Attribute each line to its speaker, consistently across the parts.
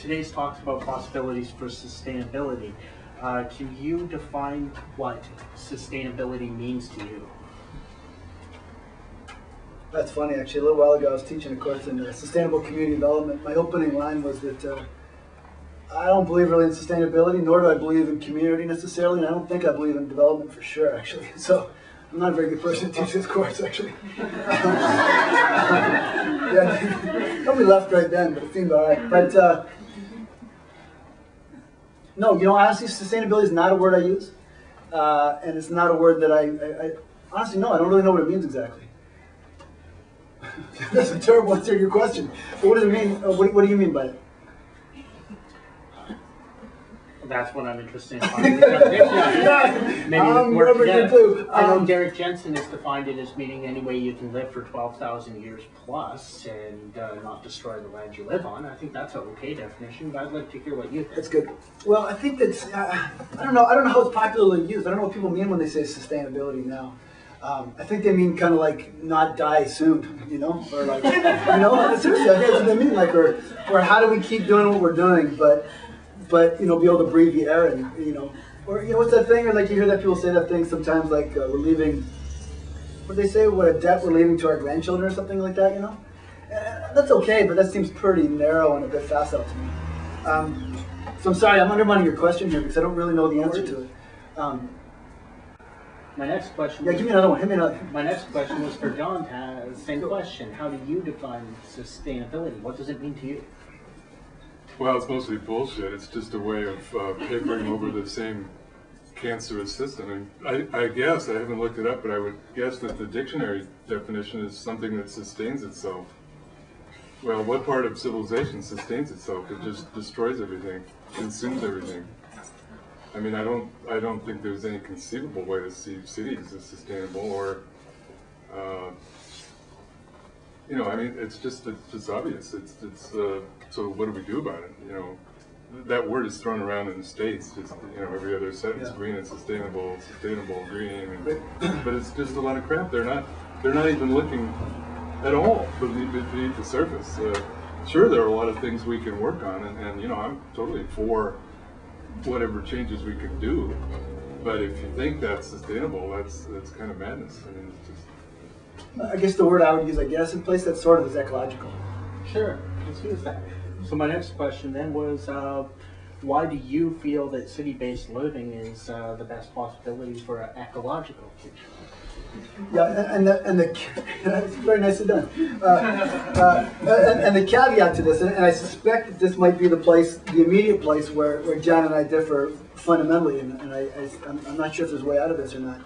Speaker 1: today's talk's about possibilities for sustainability. Can you define what sustainability means to you?
Speaker 2: That's funny, actually. A little while ago, I was teaching a course in sustainable community development. My opening line was that I don't believe really in sustainability, nor do I believe in community necessarily, and I don't think I believe in development for sure, actually. So I'm not a very good person to teach this course, actually. Yeah, nobody left right then, but it seemed all right. But no, you know, honestly, sustainability is not a word I use, and it's not a word that I honestly, no, I don't really know what it means exactly. That's a terrible answer to your question. But what does it mean? What do you mean by it?
Speaker 1: That's what I'm interested in. Maybe work together. I know Derek Jensen has defined it as meaning any way you can live for 12,000 years plus and not destroy the land you live on. I think that's an okay definition, but I'd like to hear what you think.
Speaker 2: That's good. Well, I think that's, I don't know how it's popularly used. I don't know what people mean when they say sustainability now. I think they mean kind of like not die soon, you know, or like, you know, seriously, I think that's what they mean, like, or how do we keep doing what we're doing, but you know, be able to breathe the air and, you know, or, you know, what's that thing, or like you hear that people say that thing sometimes, like we're leaving, what do they say, what a debt we're leaving to our grandchildren or something like that, you know? That's okay, but that seems pretty narrow and a bit facile to me. So I'm sorry, I'm undermining your question here because I don't really know the answer to it.
Speaker 1: My next question.
Speaker 2: Yeah, give me another one. Hit me another.
Speaker 1: My next question was for John. Same question. How do you define sustainability? What does it mean to you?
Speaker 3: Well, it's mostly bullshit. It's just a way of papering over the same cancerous system. And I guess, I haven't looked it up, but I would guess that the dictionary definition is something that sustains itself. Well, what part of civilization sustains itself? It just destroys everything, consumes everything. I mean, I don't think there's any conceivable way to see cities as sustainable, or, you know, I mean, it's just obvious. So what do we do about it? You know, that word is thrown around in the States. Just, you know, every other sentence, yeah. Green and sustainable, green, but it's just a lot of crap. They're not even looking at all beneath the surface. Sure, there are a lot of things we can work on, and you know, I'm totally for whatever changes we can do, but if you think that's sustainable, that's kind of madness. I mean, it's just...
Speaker 2: I guess the word I would use, in place that sort of is ecological.
Speaker 1: Sure, let's use that. So my next question then was, why do you feel that city-based living is the best possibility for an ecological future?
Speaker 2: Yeah, and the that's very nicely done. And the caveat to this, and I suspect that this might be the immediate place where John and I differ fundamentally, and I'm not sure if there's a way out of this or not,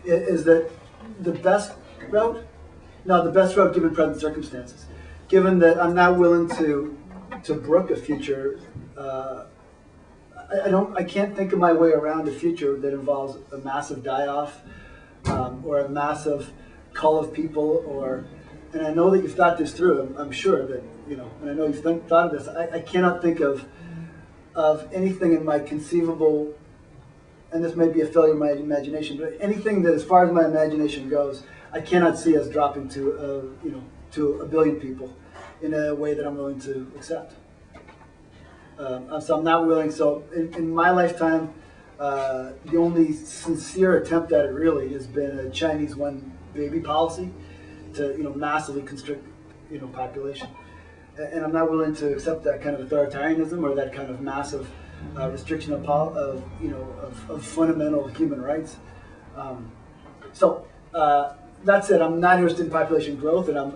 Speaker 2: is that the best route given present circumstances, given that I'm not willing to brook a future, I can't think of my way around a future that involves a massive die-off, or a massive cull of people, and I know that you've thought this through. I'm sure that, you know, and I know you've thought of this. I cannot think of anything in my conceivable, and this may be a failure of my imagination, but anything that, as far as my imagination goes, I cannot see us dropping to a billion people in a way that I'm willing to accept. So I'm not willing. So in my lifetime, the only sincere attempt at it really has been a Chinese one baby policy to, you know, massively constrict, you know, population, and I'm not willing to accept that kind of authoritarianism or that kind of massive restriction of fundamental human rights. So that said, I'm not interested in population growth, and I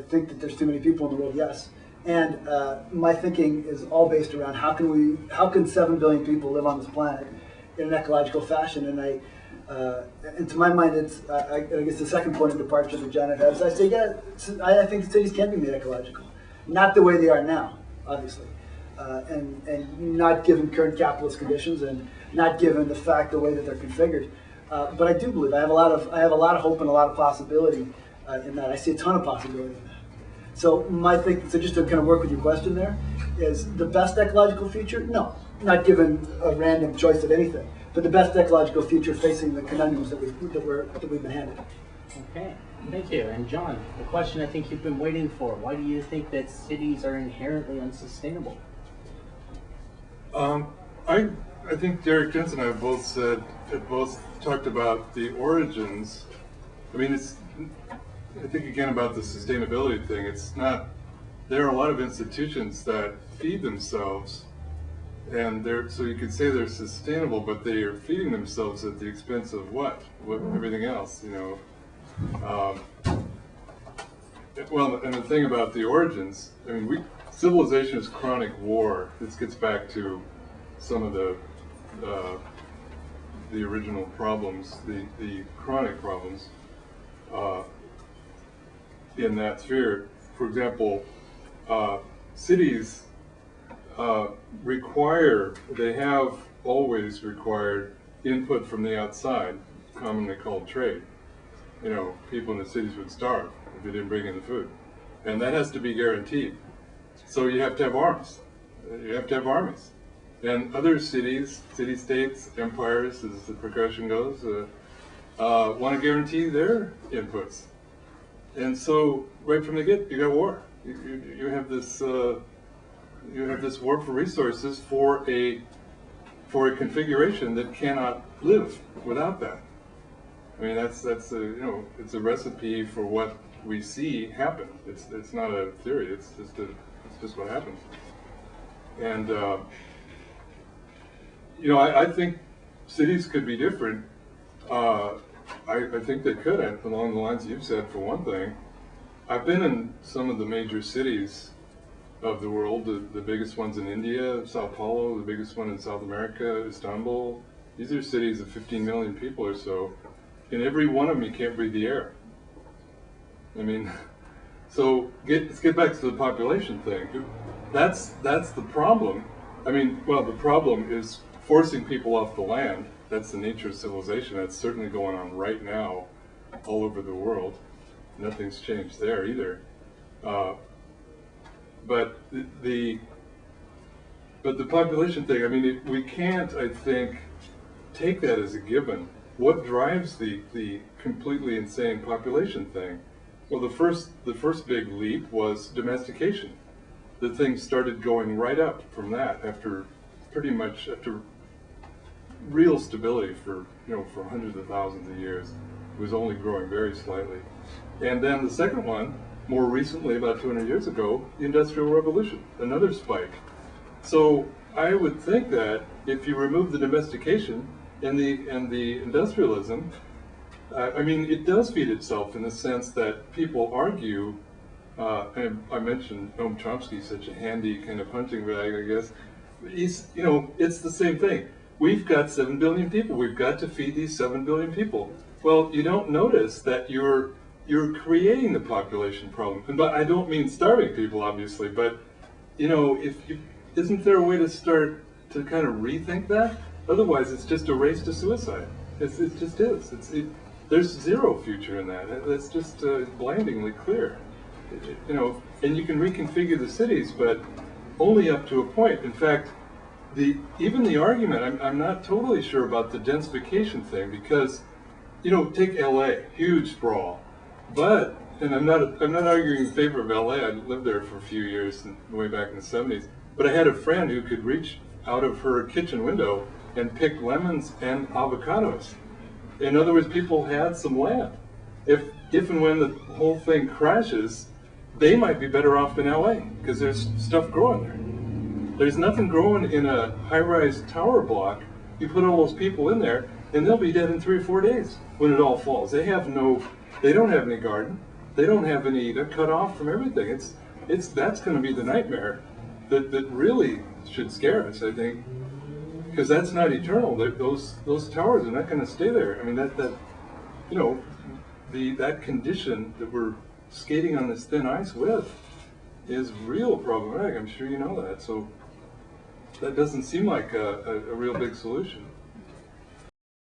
Speaker 2: think that there's too many people in the world. Yes. And my thinking is all based around how can 7 billion people live on this planet in an ecological fashion? And to my mind, it's I guess the second point of departure that John had is I say, yeah, I think cities can be made ecological, not the way they are now, obviously, and not given current capitalist conditions, and not given the way that they're configured. But I do believe I have a lot of hope and a lot of possibility in that. I see a ton of possibility in that. So so just to kind of work with your question there, is the best ecological future? No, not given a random choice of anything, but the best ecological future facing the conundrums that we've been handed.
Speaker 1: Okay, thank you. And John, the question I think you've been waiting for: why do you think that cities are inherently unsustainable?
Speaker 3: I think Derek Jensen and I have both talked about the origins. I mean, I think again about the sustainability thing. It's not, there are a lot of institutions that feed themselves, and so you could say they're sustainable, but they are feeding themselves at the expense of what everything else, you know. Well, and the thing about the origins, I mean, civilization is chronic war. This gets back to some of the original problems, the chronic problems in that sphere. For example, cities they have always required input from the outside, commonly called trade. You know, people in the cities would starve if they didn't bring in the food. And that has to be guaranteed. So you have to have arms. You have to have armies. And other cities, city-states, empires, as the progression goes, want to guarantee their inputs. And so, right from the get, you got war. You have this war for resources for a configuration that cannot live without that. I mean, that's you know, it's a recipe for what we see happen. It's not a theory. It's just what happens. And you know, I think cities could be different. I think they could, along the lines you've said. For one thing, I've been in some of the major cities of the world. The biggest ones in India, Sao Paulo. The biggest one in South America, Istanbul. These are cities of 15 million people or so. In every one of them, you can't breathe the air. I mean, so let's get back to the population thing. That's the problem. I mean, well, the problem is forcing people off the land. That's the nature of civilization. That's certainly going on right now, all over the world. Nothing's changed there either. But the population thing. I mean, we can't, I think, take that as a given. What drives the completely insane population thing? Well, the first big leap was domestication. The thing started going right up from that after real stability for hundreds of thousands of years. It was only growing very slightly. And then the second one, more recently, about 200 years ago, the Industrial Revolution, another spike. So I would think that if you remove the domestication and the industrialism, I mean, it does feed itself in the sense that people argue, and I mentioned Noam Chomsky, such a handy kind of punching bag, I guess. It's the same thing. We've got 7 billion people. We've got to feed these 7 billion people. Well, you don't notice that you're creating the population problem. And I don't mean starving people, obviously, but isn't there a way to start to kind of rethink that? Otherwise, it's just a race to suicide. It just is. There's zero future in that. That's just blindingly clear. And you can reconfigure the cities, but only up to a point. In fact, even the argument, I'm not totally sure about the densification thing, because take LA, huge sprawl, and I'm not arguing in favor of LA. I lived there for a few years, way back in the 70s. But I had a friend who could reach out of her kitchen window and pick lemons and avocados. In other words, people had some land. If and when the whole thing crashes, they might be better off in LA because there's stuff growing there. There's nothing growing in a high-rise tower block. You put all those people in there, and they'll be dead in 3 or 4 days when it all falls. They don't have any garden. They don't have any. They're cut off from everything. That's going to be the nightmare that really should scare us, I think, because that's not eternal. Those towers are not going to stay there. I mean, that condition that we're skating on this thin ice with is real problematic. I'm sure you know that. So that doesn't seem like a real big solution.